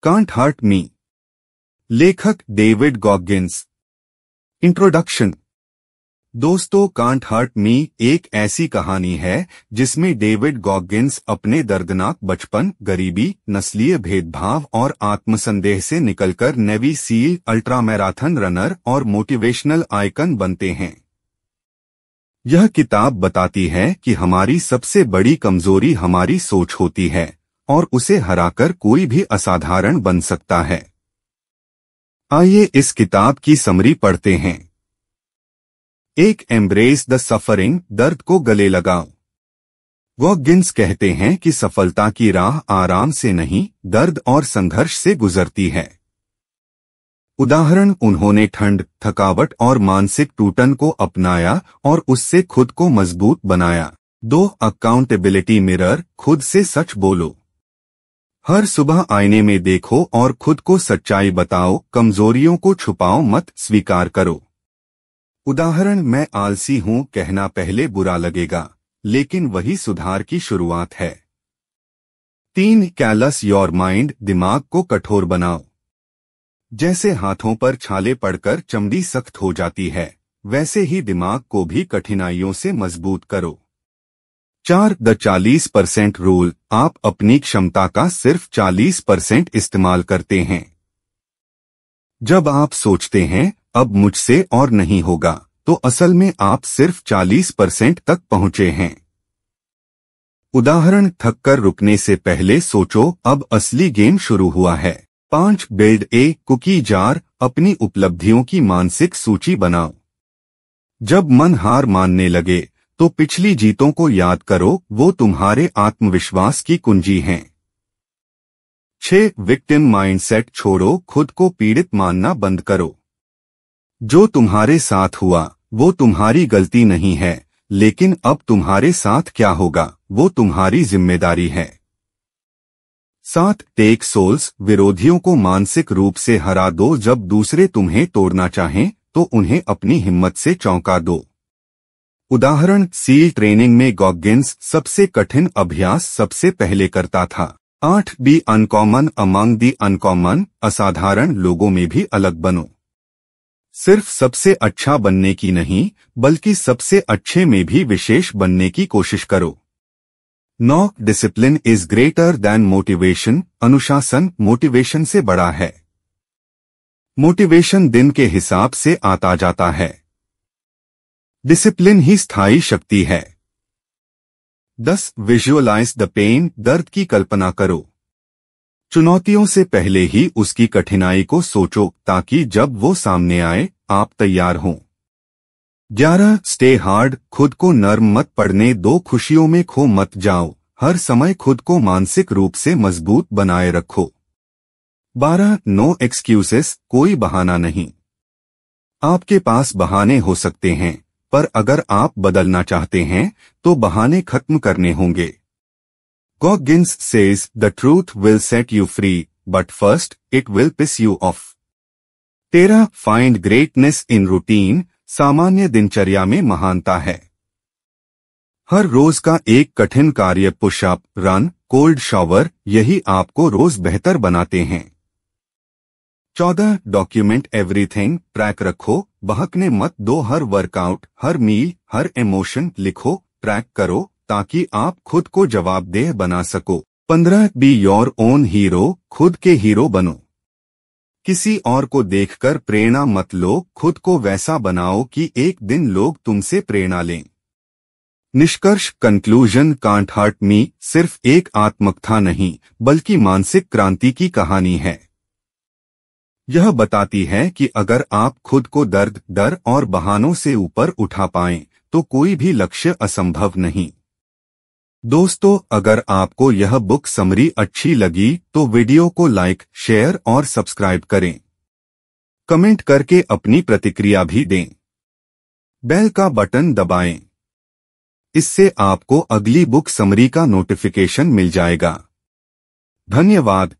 Can't hurt me. लेखक David Goggins. Introduction. दोस्तों, can't hurt me एक ऐसी कहानी है जिसमें डेविड गॉगिंस अपने दर्दनाक बचपन, गरीबी, नस्लीय भेदभाव और आत्मसंदेह से निकलकर नेवी सील, अल्ट्रामैराथन रनर और मोटिवेशनल आइकन बनते हैं। यह किताब बताती है कि हमारी सबसे बड़ी कमजोरी हमारी सोच होती है और उसे हराकर कोई भी असाधारण बन सकता है। आइए इस किताब की समरी पढ़ते हैं। एक, एम्ब्रेस द सफरिंग, दर्द को गले लगाओ। गॉगिंस कहते हैं कि सफलता की राह आराम से नहीं, दर्द और संघर्ष से गुजरती है। उदाहरण, उन्होंने ठंड, थकावट और मानसिक टूटन को अपनाया और उससे खुद को मजबूत बनाया। 2, अकाउंटेबिलिटी मिरर, खुद से सच बोलो। हर सुबह आईने में देखो और खुद को सच्चाई बताओ, कमजोरियों को छुपाओ मत, स्वीकार करो। उदाहरण, मैं आलसी हूं कहना पहले बुरा लगेगा, लेकिन वही सुधार की शुरुआत है। 3, कैलस योर माइंड, दिमाग को कठोर बनाओ। जैसे हाथों पर छाले पड़कर चमड़ी सख्त हो जाती है, वैसे ही दिमाग को भी कठिनाइयों से मजबूत करो। 4, द 40% रूल, आप अपनी क्षमता का सिर्फ 40% इस्तेमाल करते हैं। जब आप सोचते हैं अब मुझसे और नहीं होगा, तो असल में आप सिर्फ 40% तक पहुंचे हैं। उदाहरण, थककर रुकने से पहले सोचो अब असली गेम शुरू हुआ है। 5, बिल्ड ए कुकी जार, अपनी उपलब्धियों की मानसिक सूची बनाओ। जब मन हार मानने लगे तो पिछली जीतों को याद करो, वो तुम्हारे आत्मविश्वास की कुंजी हैं। 6, विक्टिम माइंडसेट छोड़ो, खुद को पीड़ित मानना बंद करो। जो तुम्हारे साथ हुआ वो तुम्हारी गलती नहीं है, लेकिन अब तुम्हारे साथ क्या होगा वो तुम्हारी जिम्मेदारी है। 7, टेक सोल्स, विरोधियों को मानसिक रूप से हरा दो। जब दूसरे तुम्हें तोड़ना चाहें तो उन्हें अपनी हिम्मत से चौंका दो। उदाहरण, सील ट्रेनिंग में गॉगिंस सबसे कठिन अभ्यास सबसे पहले करता था। 8, be uncommon among the uncommon, असाधारण लोगों में भी अलग बनो। सिर्फ सबसे अच्छा बनने की नहीं, बल्कि सबसे अच्छे में भी विशेष बनने की कोशिश करो। 9, discipline is greater than motivation, अनुशासन मोटिवेशन से बड़ा है। मोटिवेशन दिन के हिसाब से आता जाता है, डिसिप्लिन ही स्थायी शक्ति है। 10, विजुअलाइज द पेन, दर्द की कल्पना करो। चुनौतियों से पहले ही उसकी कठिनाई को सोचो ताकि जब वो सामने आए आप तैयार हों। 11, स्टे हार्ड, खुद को नर्म मत पड़ने दो, खुशियों में खो मत जाओ, हर समय खुद को मानसिक रूप से मजबूत बनाए रखो। 12, नो एक्सक्यूजेस, कोई बहाना नहीं। आपके पास बहाने हो सकते हैं, पर अगर आप बदलना चाहते हैं तो बहाने खत्म करने होंगे। Goggins says the truth will set you free, but first it will piss you off. 13, find greatness in routine, सामान्य दिनचर्या में महानता है। हर रोज का एक कठिन कार्य, पुशअप, रन, कोल्ड शावर, यही आपको रोज बेहतर बनाते हैं। 14, डॉक्यूमेंट एवरीथिंग, ट्रैक रखो, बहकने मत दो, हर वर्कआउट, हर मील, हर इमोशन लिखो, ट्रैक करो ताकि आप खुद को जवाबदेह बना सको। 15, बी योर ओन हीरो, खुद के हीरो बनो। किसी और को देखकर प्रेरणा मत लो, खुद को वैसा बनाओ कि एक दिन लोग तुमसे प्रेरणा लें। निष्कर्ष, कंक्लूजन, कांट हर्ट मी सिर्फ एक आत्मकथा नहीं, बल्कि मानसिक क्रांति की कहानी है। यह बताती है कि अगर आप खुद को दर्द, डर और बहानों से ऊपर उठा पाएं, तो कोई भी लक्ष्य असंभव नहीं। दोस्तों, अगर आपको यह बुक समरी अच्छी लगी तो वीडियो को लाइक, शेयर और सब्सक्राइब करें। कमेंट करके अपनी प्रतिक्रिया भी दें। बेल का बटन दबाएं। इससे आपको अगली बुक समरी का नोटिफिकेशन मिल जाएगा। धन्यवाद।